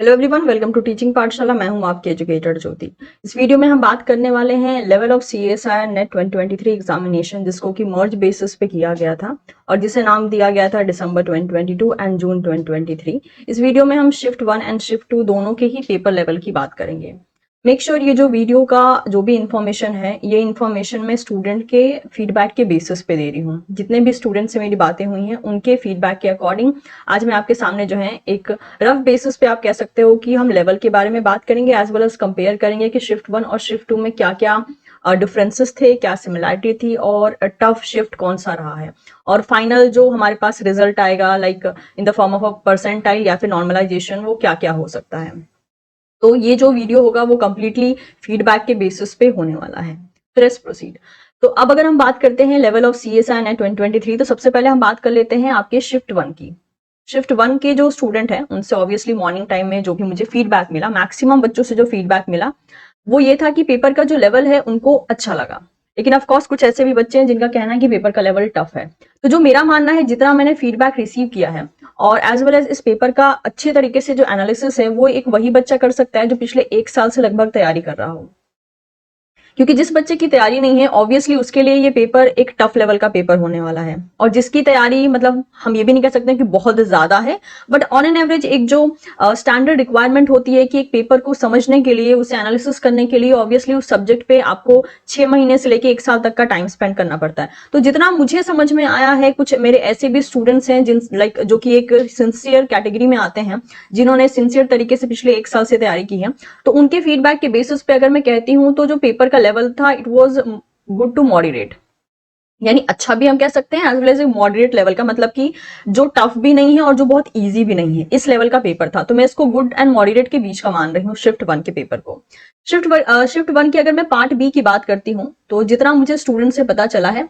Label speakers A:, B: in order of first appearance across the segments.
A: Hello everyone, welcome to teaching Pathshala. मैं हूं आपकी एजुकेटर ज्योति। इस वीडियो में हम बात करने वाले हैं level of CSI net 2023 examination, जिसको कि मर्ज बेसिस पे किया गया था और जिसे नाम दिया गया था दिसंबर 2022 एंड जून 2023। इस वीडियो में हम शिफ्ट 1 एंड शिफ्ट 2 दोनों के ही पेपर लेवल की बात करेंगे। मेक श्योर ये जो वीडियो का जो भी इंफॉर्मेशन है, ये इंफॉर्मेशन मैं स्टूडेंट के फीडबैक के बेसिस पे दे रही हूँ। जितने भी स्टूडेंट से मेरी बातें हुई हैं उनके फीडबैक के अकॉर्डिंग आज मैं आपके सामने जो है एक रफ बेसिस पे आप कह सकते हो कि हम लेवल के बारे में बात करेंगे, एज वेल एज कंपेयर करेंगे कि शिफ्ट 1 और शिफ्ट 2 में क्या क्या डिफरेंसेस थे, क्या सिमिलरिटी थी और टफ शिफ्ट कौन सा रहा है। और फाइनल जो हमारे पास रिजल्ट आएगा like in the form of a percentile या फिर नॉर्मलाइजेशन, वो क्या क्या हो सकता है। तो ये जो वीडियो होगा वो कंप्लीटली फीडबैक के बेसिस पे होने वाला है। तो लेट्स प्रोसीड। तो अब अगर हम बात करते हैं लेवल ऑफ सीएसआई नेट 2023, तो सबसे पहले हम बात कर लेते हैं आपके शिफ्ट 1 की। शिफ्ट 1 के जो स्टूडेंट हैं उनसे ऑब्वियसली मॉर्निंग टाइम में जो भी मुझे फीडबैक मिला, मैक्सिमम बच्चों से जो फीडबैक मिला वो ये था कि पेपर का जो लेवल है उनको अच्छा लगा। लेकिन ऑफ कोर्स कुछ ऐसे भी बच्चे हैं जिनका कहना है कि पेपर का लेवल टफ है। तो जो मेरा मानना है, जितना मैंने फीडबैक रिसीव किया है और एज वेल एज इस पेपर का अच्छे तरीके से जो एनालिसिस है, वो एक वही बच्चा कर सकता है जो पिछले 1 साल से लगभग तैयारी कर रहा हो। क्योंकि जिस बच्चे की तैयारी नहीं है, ऑब्वियसली उसके लिए ये पेपर एक टफ लेवल का पेपर होने वाला है। और जिसकी तैयारी मतलब हम ये भी नहीं कह सकते कि बहुत ज्यादा है, बट ऑन एन एवरेज एक जो स्टैंडर्ड रिक्वायरमेंट होती है कि एक पेपर को समझने के लिए, उसे एनालिसिस करने के लिए ऑब्वियसली उस सब्जेक्ट पे आपको 6 महीने से लेके 1 साल तक का टाइम स्पेंड करना पड़ता है। तो जितना मुझे समझ में आया है, कुछ मेरे ऐसे भी स्टूडेंट्स हैं जिन लाइक जो कि एक सिंसियर कैटेगरी में आते हैं, जिन्होंने सिंसियर तरीके से पिछले 1 साल से तैयारी की है, तो उनके फीडबैक के बेसिस पे अगर मैं कहती हूँ तो जो पेपर का लेवल था it was good to moderate, यानी अच्छा भी हम कह सकते हैं, as well as moderate level का, मतलब कि जो टफ भी नहीं है और जो बहुत इजी भी नहीं है, इस लेवल का पेपर था। तो मैं इसको गुड एंड मॉडरेट के बीच का मान रही हूँ शिफ्ट 1 के पेपर को। शिफ्ट 1 की अगर मैं पार्ट बी की बात करती हूँ, तो जितना मुझे स्टूडेंट से पता चला है,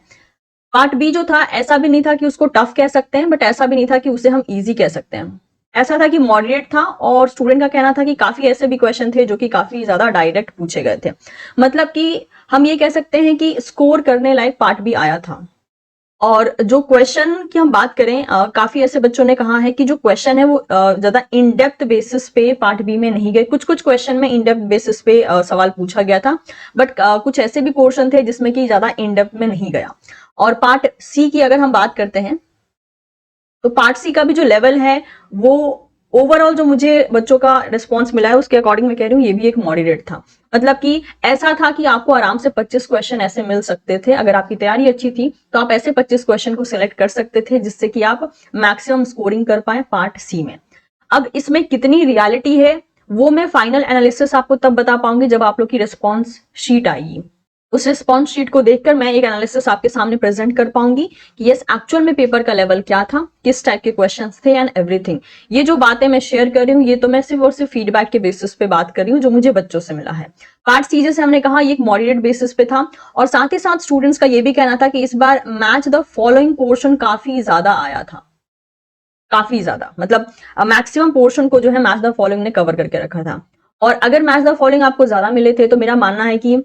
A: पार्ट बी जो था ऐसा भी नहीं था कि उसको टफ कह सकते हैं, बट ऐसा भी नहीं था कि उसे हम इजी कह सकते हैं। ऐसा था कि मॉडरेट था और स्टूडेंट का कहना था कि काफी ऐसे भी क्वेश्चन थे जो कि काफी ज्यादा डायरेक्ट पूछे गए थे। मतलब कि हम ये कह सकते हैं कि स्कोर करने लायक पार्ट भी आया था। और जो क्वेश्चन की हम बात करें, काफी ऐसे बच्चों ने कहा है कि जो क्वेश्चन है वो ज्यादा इन डेप्थ बेसिस पे पार्ट बी में नहीं गए। कुछ कुछ क्वेश्चन में इन डेप्थ बेसिस पे सवाल पूछा गया था, बट कुछ ऐसे भी पोर्शन थे जिसमें कि ज्यादा इन डेप्थ में नहीं गया। और पार्ट सी की अगर हम बात करते हैं, तो पार्ट सी का भी जो लेवल है वो ओवरऑल जो मुझे बच्चों का रिस्पॉन्स मिला है उसके अकॉर्डिंग मैं कह रही हूँ ये भी एक मॉडरेट था। मतलब कि ऐसा था कि आपको आराम से 25 क्वेश्चन ऐसे मिल सकते थे। अगर आपकी तैयारी अच्छी थी तो आप ऐसे 25 क्वेश्चन को सिलेक्ट कर सकते थे जिससे कि आप मैक्सिमम स्कोरिंग कर पाए पार्ट सी में। अब इसमें कितनी रियलिटी है वो मैं फाइनल एनालिसिस आपको तब बता पाऊंगी जब आप लोग की रिस्पॉन्स शीट आएगी। उस रिस्पॉन्स शीट को देखकर मैं एक एनालिसिस आपके सामने प्रेजेंट कर पाऊंगी कि यस एक्चुअल में पेपर का लेवल क्या था, किस टाइप के क्वेश्चंस थे एंड एवरीथिंग। ये जो बातें मैं शेयर कर रही हूँ ये तो मैं सिर्फ और सिर्फ फीडबैक के बेसिस पे बात कर रही हूँ जो मुझे बच्चों से मिला है। पार्ट सी जैसे हमने कहा ये एक मॉडरेट बेसिस पे था। और साथ ही साथ स्टूडेंट्स का ये भी कहना था कि इस बार मैच द फॉलोइंग पोर्शन काफी ज्यादा आया था। काफी ज्यादा मतलब मैक्सिमम पोर्शन को जो है मैच द फॉलोइंग ने कवर करके रखा था। और अगर मैच द फॉलोइंग आपको ज्यादा मिले थे तो मेरा मानना है कि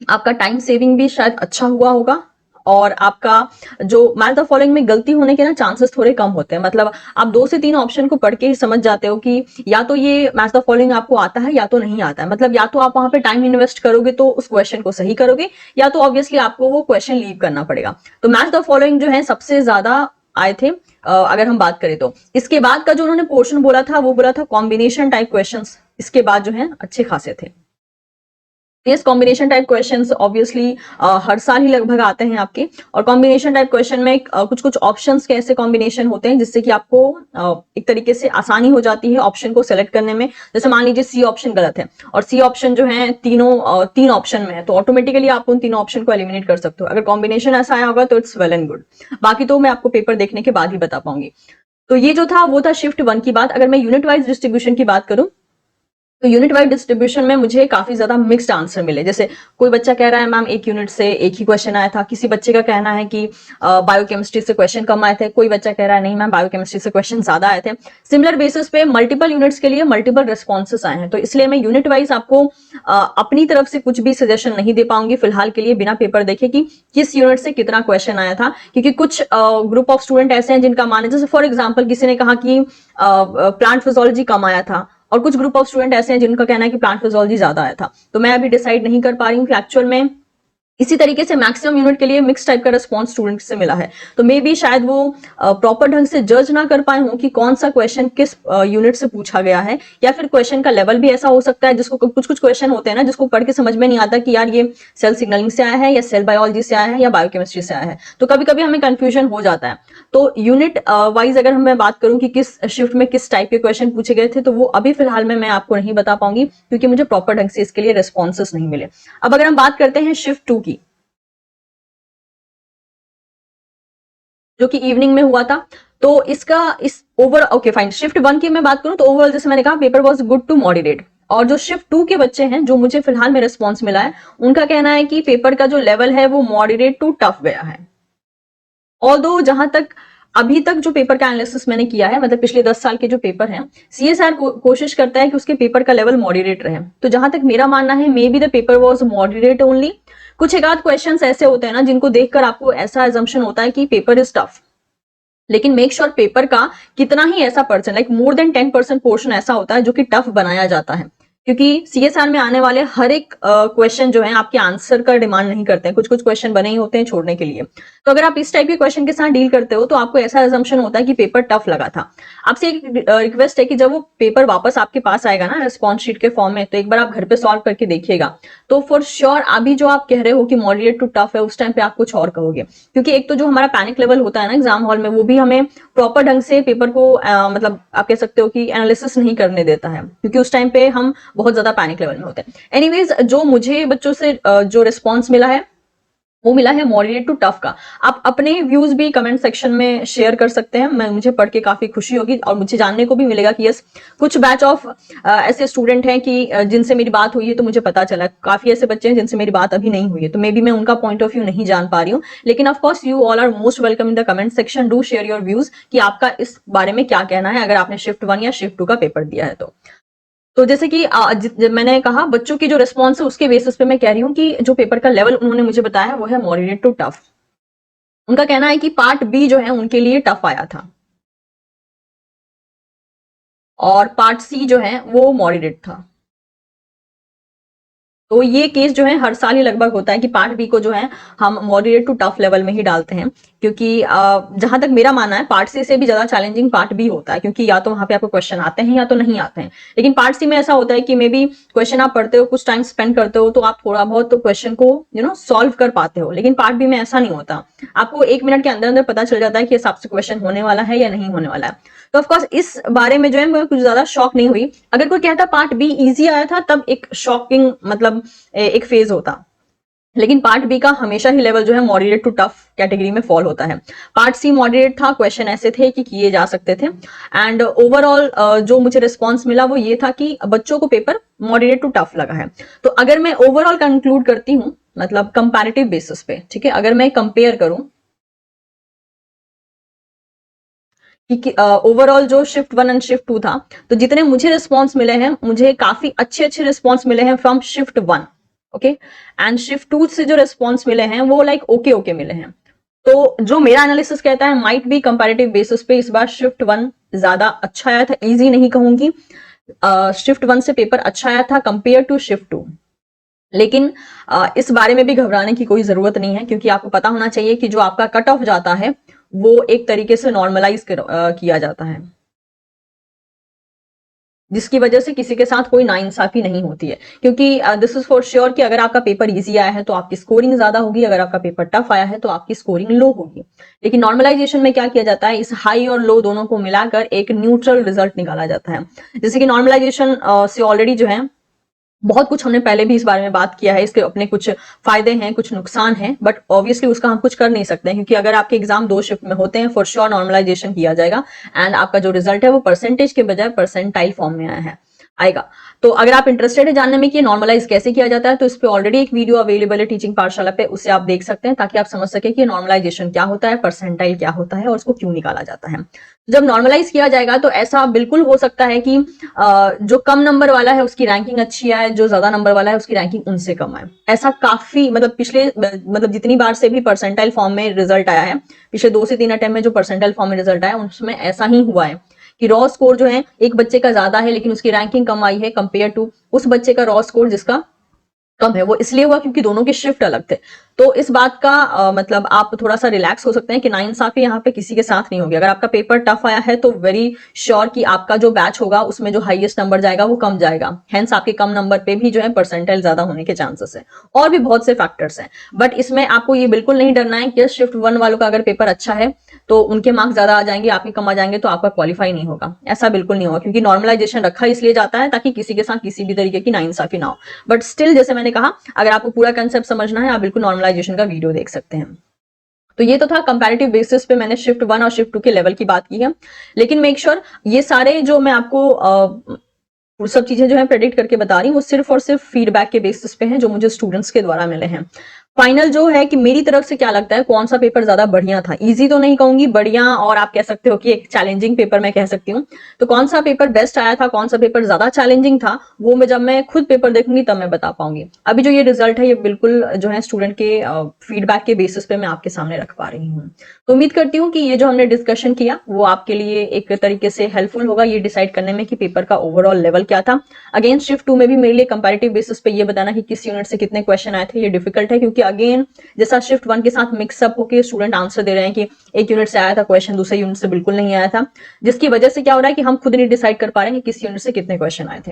A: आपका टाइम सेविंग भी शायद अच्छा हुआ होगा। और आपका जो मैच द फॉलोइंग में गलती होने के ना चांसेस थोड़े कम होते हैं। मतलब आप 2 से 3 ऑप्शन को पढ़ के ही समझ जाते हो कि या तो ये मैच द फॉलोइंग आपको आता है या तो नहीं आता है। मतलब या तो आप वहां पे टाइम इन्वेस्ट करोगे तो उस क्वेश्चन को सही करोगे, या तो ऑब्वियसली आपको वो क्वेश्चन लीव करना पड़ेगा। तो मैच द फॉलोइंग जो है सबसे ज्यादा आए थे। अगर हम बात करें तो इसके बाद का जो उन्होंने पोर्शन बोला था वो बोला था कॉम्बिनेशन टाइप क्वेश्चंस, इसके बाद जो है अच्छे खासे थे। Yes, combination type questions obviously हर साल ही लगभग आते हैं आपके। और कॉम्बिनेशन टाइप क्वेश्चन में कुछ कुछ ऑप्शंस के ऐसे कॉम्बिनेशन होते हैं जिससे कि आपको एक तरीके से आसानी हो जाती है ऑप्शन को सेलेक्ट करने में। जैसे मान लीजिए सी ऑप्शन गलत है और सी ऑप्शन जो है तीनों 3 ऑप्शन में है, तो ऑटोमेटिकली आप उन तीनों ऑप्शन को एलिमिनेट कर सकते हो। अगर कॉम्बिनेशन ऐसा आया होगा तो इट्स वेल एंड गुड, बाकी तो मैं आपको पेपर देखने के बाद ही बता पाऊंगी। तो ये जो था वो था शिफ्ट 1 की बात। अगर मैं यूनिट वाइज डिस्ट्रीब्यूशन की बात करूं तो यूनिट वाइज डिस्ट्रीब्यूशन में मुझे काफी ज्यादा मिक्स्ड आंसर मिले। जैसे कोई बच्चा कह रहा है मैम एक यूनिट से एक ही क्वेश्चन आया था, किसी बच्चे का कहना है कि बायोकेमिस्ट्री से क्वेश्चन कम आए थे, कोई बच्चा कह रहा है नहीं मैम बायोकेमिस्ट्री से क्वेश्चन ज्यादा आए थे। सिमिलर बेसिस पे मल्टीपल यूनिट्स के लिए मल्टीपल रिस्पॉन्सेस आए हैं। तो इसलिए मैं यूनिट वाइज आपको अपनी तरफ से कुछ भी सजेशन नहीं दे पाऊंगी फिलहाल के लिए, बिना पेपर देखे कि किस यूनिट से कितना क्वेश्चन आया था। क्योंकि कुछ ग्रुप ऑफ स्टूडेंट ऐसे हैं जिनका मान है, जैसे फॉर एग्जाम्पल किसी ने कहा कि प्लांट फिजियोलॉजी कम आया था और कुछ ग्रुप ऑफ स्टूडेंट ऐसे हैं जिनका कहना है कि प्लांट फिजियोलॉजी ज्यादा आया था। तो मैं अभी डिसाइड नहीं कर पा रही हूँ कि एक्चुअल में इसी तरीके से मैक्सिमम यूनिट के लिए मिक्स टाइप का रिस्पॉन्स स्टूडेंट से मिला है। तो मे बी शायद वो प्रॉपर ढंग से जज ना कर पाए हों कि कौन सा क्वेश्चन किस यूनिट से पूछा गया है, या फिर क्वेश्चन का लेवल भी ऐसा हो सकता है जिसको कुछ कुछ क्वेश्चन होते हैं ना जिसको पढ़ के समझ में नहीं आता कि यार ये सेल सिग्नलिंग से आया है या सेल बायोलॉजी से आया है या बायोकेमिस्ट्री से आया है। तो कभी कभी हमें कंफ्यूजन हो जाता है। तो यूनिट वाइज अगर मैं बात करूं कि किस शिफ्ट में किस टाइप के क्वेश्चन पूछे गए थे, तो वो अभी फिलहाल में मैं आपको नहीं बता पाऊंगी क्योंकि मुझे प्रॉपर ढंग से इसके लिए रिस्पॉन्सेस नहीं मिले। अब अगर हम बात करते हैं शिफ्ट 2 की, जो कि इवनिंग में हुआ था, तो इसका इस ओवर ओके फाइन, शिफ्ट 1 की मैं बात करूं तो ओवरऑल जैसे मैंने कहा paper was good to moderate. और जो शिफ्ट 2 के बच्चे हैं जो मुझे फिलहाल में रिस्पॉन्स मिला है, उनका कहना है कि पेपर का जो लेवल है वो मॉडरेट टू टफ गया है। ऑल्दो जहां तक अभी तक जो पेपर का एनालिसिस मैंने किया है, मतलब पिछले 10 साल के जो पेपर हैं, सीएसआर कोशिश करता है कि उसके पेपर का लेवल मॉडरेट रहे। तो जहां तक मेरा मानना है, may be the paper was moderate only. कुछ एक आध क्वेश्चंस ऐसे होते हैं ना जिनको देखकर आपको ऐसा एजम्पशन होता है कि पेपर इज टफ, लेकिन मेक श्योर पेपर का कितना ही ऐसा percent, like more than 10% portion ऐसा होता है जो कि टफ बनाया जाता है। क्योंकि सीएसआर में आने वाले हर एक क्वेश्चन जो है आपके आंसर का डिमांड नहीं करते हैं, कुछ कुछ क्वेश्चन बने ही होते हैं छोड़ने के लिए। तो अगर आप इस टाइप के क्वेश्चन के साथ डील करते हो तो आपको ऐसा एजम्पशन होता है कि पेपर टफ लगा था। आपसे एक रिक्वेस्ट है कि जब वो पेपर वापस आपके पास आएगा ना रिस्पॉन्स शीट के फॉर्म में, तो एक बार आप घर पे सॉल्व करके देखिएगा। तो फॉर श्योर अभी जो आप कह रहे हो कि मॉडरेट टू टफ है, उस टाइम पे आप कुछ और कहोगे। क्योंकि एक तो जो हमारा पैनिक लेवल होता है ना एग्जाम हॉल में, वो भी हमें प्रॉपर ढंग से पेपर को मतलब आप कह सकते हो कि एनालिसिस नहीं करने देता है, क्योंकि उस टाइम पे हम बहुत ज्यादा पैनिक लेवल में होते हैं। एनीवेज, जो मुझे बच्चों से जो रिस्पॉन्स मिला है वो मिला है मॉडरेट टू टफ का। आप अपने व्यूज भी कमेंट सेक्शन में शेयर कर सकते हैं, मैं मुझे पढ़ के काफी खुशी होगी और मुझे जानने को भी मिलेगा कि यस, कुछ बैच ऑफ ऐसे स्टूडेंट हैं कि जिनसे मेरी बात हुई है, तो मुझे पता चला काफी ऐसे बच्चे हैं जिनसे मेरी बात अभी नहीं हुई है, तो मे बी मैं उनका पॉइंट ऑफ व्यू नहीं जान पा रही हूँ। लेकिन of course you all are most welcome in the comment section, do share your views कि आपका इस बारे में क्या कहना है अगर आपने शिफ्ट 1 या शिफ्ट 2 का पेपर दिया है। तो जैसे कि मैंने कहा बच्चों की जो रिस्पॉन्स है उसके बेसिस पे मैं कह रही हूँ कि जो पेपर का लेवल उन्होंने मुझे बताया वो है मॉडरेट टू टफ। उनका कहना है कि पार्ट बी जो है उनके लिए टफ आया था और पार्ट सी जो है वो मॉडरेट था। तो ये केस जो है हर साल ही लगभग होता है कि पार्ट बी को जो है हम मॉडरेट टू टफ लेवल में ही डालते हैं, क्योंकि जहां तक मेरा मानना है पार्ट सी से भी ज्यादा चैलेंजिंग पार्ट बी होता है, क्योंकि या तो वहां पे आपको क्वेश्चन आते हैं या तो नहीं आते हैं। लेकिन पार्ट सी में ऐसा होता है कि मे बी क्वेश्चन आप पढ़ते हो, कुछ टाइम स्पेंड करते हो, तो आप थोड़ा बहुत तो क्वेश्चन को सॉल्व कर पाते हो। लेकिन पार्ट बी में ऐसा नहीं होता, आपको 1 मिनट के अंदर अंदर पता चल जाता है कि हिसाब से क्वेश्चन होने वाला है या नहीं होने वाला है। तो ऑफकोर्स इस बारे में जो है मैं कुछ ज्यादा शॉक नहीं हुई। अगर कोई कहता पार्ट बी इजी आया था तब एक शॉकिंग मतलब एक फेज होता, लेकिन पार्ट बी का हमेशा ही लेवल जो है मॉडरेट टू टफ कैटेगरी में फॉल होता है। पार्ट सी मॉडरेट था, क्वेश्चन ऐसे थे कि किए जा सकते थे। एंड ओवरऑल जो मुझे रिस्पॉन्स मिला वो ये था कि बच्चों को पेपर मॉडरेट टू टफ लगा है। तो अगर मैं ओवरऑल कंक्लूड करती हूँ, मतलब कंपैरेटिव बेसिस पे, ठीक है, अगर मैं कंपेयर करूं कि ओवरऑल जो शिफ्ट 1 एंड शिफ्ट 2 था, तो जितने मुझे रिस्पॉन्स मिले हैं, मुझे काफी अच्छे अच्छे रिस्पॉन्स मिले हैं from shift 1, okay. And shift 2 से जो रिस्पॉन्स मिले हैं वो लाइक ओके ओके मिले हैं। तो जो मेरा एनालिसिस कहता है माइट बी कंपैरेटिव बेसिस पे इस बार शिफ्ट 1 ज्यादा अच्छा आया था। इजी नहीं कहूंगी, शिफ्ट 1 से पेपर अच्छा आया था कंपेयर टू शिफ्ट 2। लेकिन इस बारे में भी घबराने की कोई जरूरत नहीं है, क्योंकि आपको पता होना चाहिए कि जो आपका कट ऑफ जाता है वो एक तरीके से नॉर्मलाइज किया जाता है, जिसकी वजह से किसी के साथ कोई नाइंसाफी नहीं होती है। क्योंकि दिस इज फॉर श्योर कि अगर आपका पेपर इजी आया है तो आपकी स्कोरिंग ज्यादा होगी, अगर आपका पेपर टफ आया है तो आपकी स्कोरिंग लो होगी। लेकिन नॉर्मलाइजेशन में क्या किया जाता है, इस हाई और लो दोनों को मिलाकर एक न्यूट्रल रिजल्ट निकाला जाता है। जैसे कि नॉर्मलाइजेशन से ऑलरेडी जो है बहुत कुछ हमने पहले भी इस बारे में बात किया है, इसके अपने कुछ फायदे हैं, कुछ नुकसान हैं, बट ऑब्वियसली उसका हम कुछ कर नहीं सकते हैं, क्योंकि अगर आपके एग्जाम 2 शिफ्ट में होते हैं फॉर श्योर नॉर्मलाइजेशन किया जाएगा एंड आपका जो रिजल्ट है वो परसेंटेज के बजाय परसेंटाइल फॉर्म में आएगा। तो अगर आप इंटरेस्टेड है जानने में कि नॉर्मलाइज कैसे किया जाता है, तो इस पे ऑलरेडी एक वीडियो अवेलेबल है टीचिंग पाठशाला पे, उससे आप देख सकते हैं, ताकि आप समझ सके कि नॉर्मलाइजेशन क्या होता है, परसेंटाइल क्या होता है और उसको क्यों निकाला जाता है। जब नॉर्मलाइज किया जाएगा तो ऐसा बिल्कुल हो सकता है कि जो कम नंबर वाला है उसकी रैंकिंग अच्छी आए, जो ज्यादा नंबर वाला है उसकी रैंकिंग उनसे कम आए। ऐसा काफी मतलब पिछले मतलब जितनी बार से भी परसेंटाइल फॉर्म में रिजल्ट आया है, पिछले 2 से 3 अटेम्प्ट में जो परसेंटाइल फॉर्म में रिजल्ट आया उसमें ऐसा ही हुआ है कि रॉ स्कोर जो है एक बच्चे का ज्यादा है लेकिन उसकी रैंकिंग कम आई है कंपेयर टू उस बच्चे का रॉ स्कोर जिसका कम है। वो इसलिए हुआ क्योंकि दोनों के शिफ्ट अलग थे। तो इस बात का मतलब आप थोड़ा सा रिलैक्स हो सकते हैं कि नाइंसाफी यहाँ पे किसी के साथ नहीं होगी। अगर आपका पेपर टफ आया है तो वेरी श्योर कि आपका जो बैच होगा उसमें जो हाईएस्ट नंबर जाएगा वो कम जाएगा, हेंस आपके कम नंबर पे भी जो है परसेंटाइल ज्यादा होने के चांसेस है। और भी बहुत से फैक्टर्स हैं, बट इसमें आपको ये बिल्कुल नहीं डरना है कि शिफ्ट 1 वालों का अगर पेपर अच्छा है तो उनके मार्क्स ज्यादा आ जाएंगे, आपके कम आ जाएंगे तो आपका क्वालिफाई नहीं होगा। ऐसा बिल्कुल नहीं होगा, क्योंकि नॉर्मलाइजेशन रखा इसलिए जाता है ताकि किसी के साथ किसी भी तरीके की नाइंसाफी ना हो। बट स्टिल जैसे मैंने कहा, अगर आपको पूरा कंसेप्ट समझना है आप बिल्कुल नॉर्मलाइजेशन का वीडियो देख सकते हैं। तो ये तो था कंपैरेटिव बेसिस पे मैंने शिफ्ट 1 और शिफ्ट 2 के लेवल की बात की है। लेकिन मेक श्योर ये सारे जो मैं आपको वो सब चीजें जो है प्रेडिक्ट करके बता रही हूँ वो सिर्फ और सिर्फ फीडबैक के बेसिस पे हैं जो मुझे स्टूडेंट्स के द्वारा मिले हैं। फाइनल जो है कि मेरी तरफ से क्या लगता है कौन सा पेपर ज्यादा बढ़िया था, इजी तो नहीं कहूंगी, बढ़िया, और आप कह सकते हो कि एक चैलेंजिंग पेपर मैं कह सकती हूँ। तो कौन सा पेपर बेस्ट आया था, कौन सा पेपर ज्यादा चैलेंजिंग था, वो मैं जब मैं खुद पेपर देखूंगी तब मैं बता पाऊंगी। अभी जो ये रिजल्ट है ये बिल्कुल जो है स्टूडेंट के फीडबैक के बेसिस पे मैं आपके सामने रख पा रही हूँ। तो उम्मीद करती हूँ कि ये जो हमने डिस्कशन किया वो आपके लिए एक तरीके से हेल्पफुल होगा ये डिसाइड करने में कि पेपर का ओवरऑल लेवल क्या था। अगेन शिफ्ट 2 में भी मेरे लिए कंपैरेटिव बेसिस पे ये बताना कि किस यूनिट से कितने क्वेश्चन आए थे ये डिफिकल्ट है, क्योंकि अगेन जैसा शिफ्ट 1 के साथ मिक्सअप होकर स्टूडेंट आंसर दे रहे हैं कि एक यूनिट से आया था क्वेश्चन, दूसरे यूनिट से बिल्कुल नहीं आया था, जिसकी वजह से क्या हो रहा है कि हम खुद नहीं डिसाइड कर पा रहे हैं कि किस यूनिट से कितने क्वेश्चन आए थे।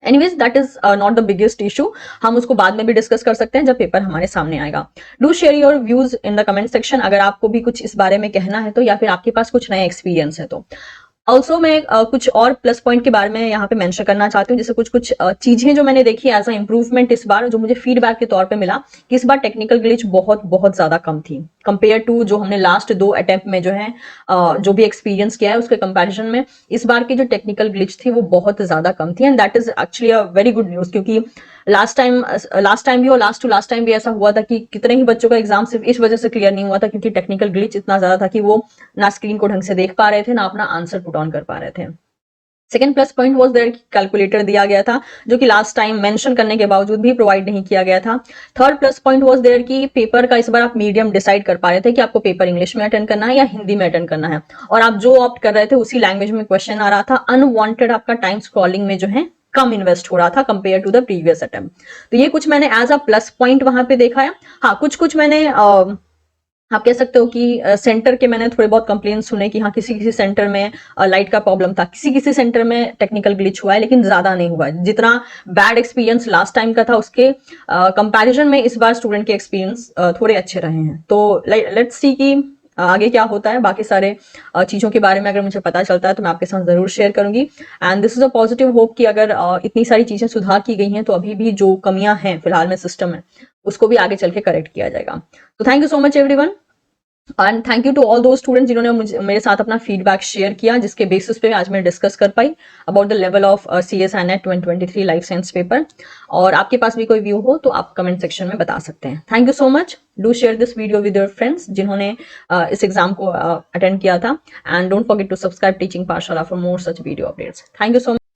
A: Anyways that is not the biggest issue, हम उसको बाद में भी डिस्कस कर सकते हैं जब पेपर हमारे सामने आएगा। Do share your views in the comment section अगर आपको भी कुछ इस बारे में कहना है तो, या फिर आपके पास कुछ नया एक्सपीरियंस है तो। ऑल्सो मैं कुछ और प्लस पॉइंट के बारे में यहाँ पे मेंशन करना चाहती हूँ, जैसे कुछ कुछ चीजें जो मैंने देखी एज अ इम्प्रूवमेंट इस बार, जो मुझे फीडबैक के तौर पे मिला कि इस बार टेक्निकल ग्लिच बहुत बहुत ज्यादा कम थी कंपेयर टू जो हमने लास्ट 2 अटेम्प्ट में जो है जो भी एक्सपीरियंस किया है उसके कंपैरिजन में इस बार की जो टेक्निकल ग्लिच थी वो बहुत ज्यादा कम थी। And that is actually a very good news, क्योंकि लास्ट टाइम भी और लास्ट टू लास्ट टाइम भी ऐसा हुआ था कि कितने ही बच्चों का एग्जाम सिर्फ इस वजह से क्लियर नहीं हुआ था क्योंकि टेक्निकल ग्लिच इतना ज्यादा था कि वो ना स्क्रीन को ढंग से देख पा रहे थे ना अपना आंसर पुट ऑन कर पा रहे थे। Second plus point was there calculator दिया गया था जो कि लास्ट टाइम मेंशन करने के बावजूद भी प्रोवाइड नहीं किया गया था। Third plus point was there कि पेपर का इस बार आप मीडियम डिसाइड कर पा रहे थे कि आपको पेपर इंग्लिश में अटेंड करना है या हिंदी में अटेंड करना है, और आप जो ऑप्ट कर रहे थे उसी लैंग्वेज में क्वेश्चन आ रहा था। अनवांटेड आपका टाइम स्क्रॉलिंग में जो है कम इन्वेस्ट हो रहा था compare to the previous attempt. तो ये कुछ मैंने एज अ प्लस पॉइंट वहां पे देखा है। हाँ, कुछ मैंने आप कह सकते हो कि सेंटर के मैंने थोड़े बहुत कंप्लेन सुने कि हाँ किसी किसी सेंटर में लाइट का प्रॉब्लम था, किसी किसी सेंटर में टेक्निकल ग्लिच हुआ है, लेकिन ज्यादा नहीं हुआ है। जितना बैड एक्सपीरियंस लास्ट टाइम का था उसके कंपैरिजन में इस बार स्टूडेंट के एक्सपीरियंस थोड़े अच्छे रहे हैं। तो लेट्स सी कि आगे क्या होता है। बाकी सारे चीजों के बारे में अगर मुझे पता चलता है तो मैं आपके साथ जरूर शेयर करूंगी। And this is a positive hope कि अगर इतनी सारी चीजें सुधार की गई हैं तो अभी भी जो कमियां हैं फिलहाल में सिस्टम में उसको भी आगे चल के करेक्ट किया जाएगा। तो thank you so much everyone, and thank you to all those students जिन्होंने मेरे साथ अपना फीडबैक शेयर किया, जिसके बेसिस पे आज मैं डिस्कस कर पाई about the level of CSI NET 2023 life science paper. और आपके पास भी कोई व्यू हो तो आप कमेंट सेक्शन में बता सकते हैं। Thank you so much, do share this video with your friends जिन्होंने इस एग्जाम को अटेंड किया था, and don't forget to subscribe teaching Pathshala for more such video updates. Thank you so much.